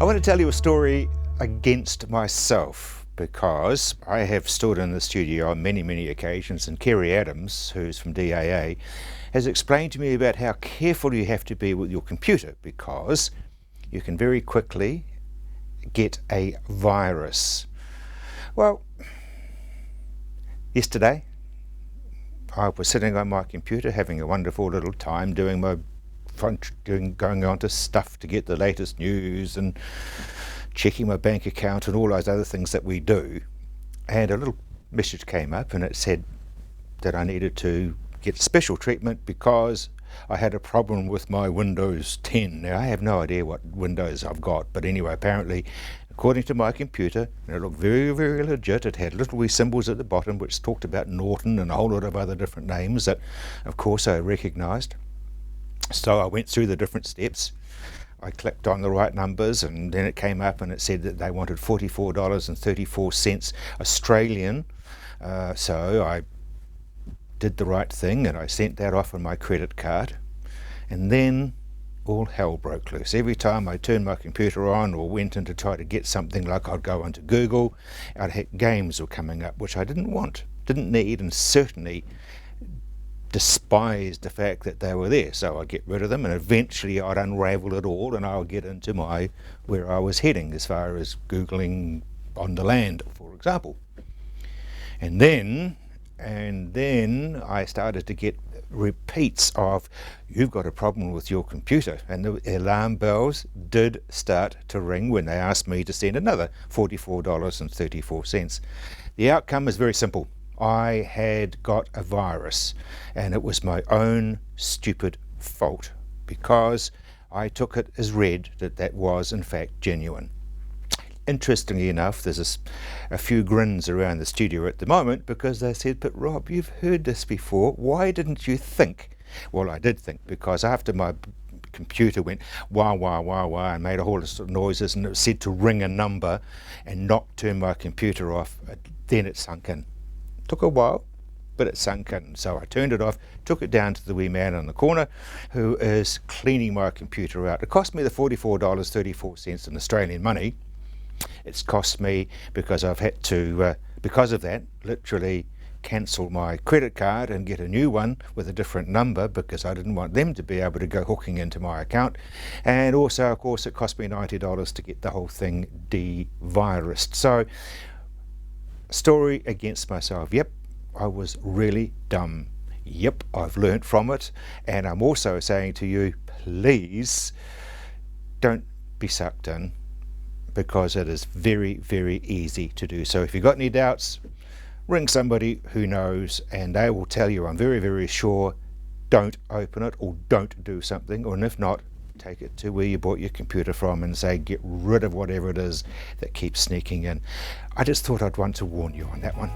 I want to tell you a story against myself because I have stood in the studio on many occasions, and Kerry Adams, who's from DAA, has explained to me about how careful you have to be with your computer because you can very quickly get a virus. Well, yesterday I was sitting on my computer having a wonderful little time going on to stuff to get the latest news and checking my bank account and all those other things that we do, and a little message came up and it said that I needed to get special treatment because I had a problem with my Windows 10. Now I have no idea what Windows I've got, but anyway, apparently according to my computer, and it looked very legit, it had little wee symbols at the bottom which talked about Norton and a whole lot of other different names that of course I recognised. So I went through the different steps. I clicked on the right numbers, and then it came up and it said that they wanted $44.34 Australian. So I did the right thing and I sent that off on my credit card. And then all hell broke loose. Every time I turned my computer on or went in to try to get something, like I'd go onto Google, games were coming up which I didn't want, didn't need, and certainly despised the fact that they were there. So I'd get rid of them and eventually I'd unravel it all and I'll get into where I was heading as far as Googling on the land, for example. And then I started to get repeats of, you've got a problem with your computer, and the alarm bells did start to ring when they asked me to send another $44.34. The outcome is very simple. I had got a virus, and it was my own stupid fault because I took it as read that was in fact genuine. Interestingly enough, there's a few grins around the studio at the moment because they said, but Rob, you've heard this before, why didn't you think? Well, I did think, because after my computer went wah and made a whole lot of noises and it said to ring a number and not turn my computer off, then it sunk in. Took a while, but it sunk in. So I turned it off, took it down to the wee man in the corner who is cleaning my computer out. It cost me the $44.34 in Australian money. It's cost me because I've had to, because of that, literally cancel my credit card and get a new one with a different number because I didn't want them to be able to go hooking into my account. And also, of course, it cost me $90 to get the whole thing de-virused. So, story against myself. Yep, I was really dumb. Yep, I've learnt from it. And I'm also saying to you, please don't be sucked in, because it is very easy to do. So if you've got any doubts, ring somebody who knows and they will tell you, I'm very sure, don't open it or don't do something, or if not, take it to where you bought your computer from and say, get rid of whatever it is that keeps sneaking in. I just thought I'd want to warn you on that one.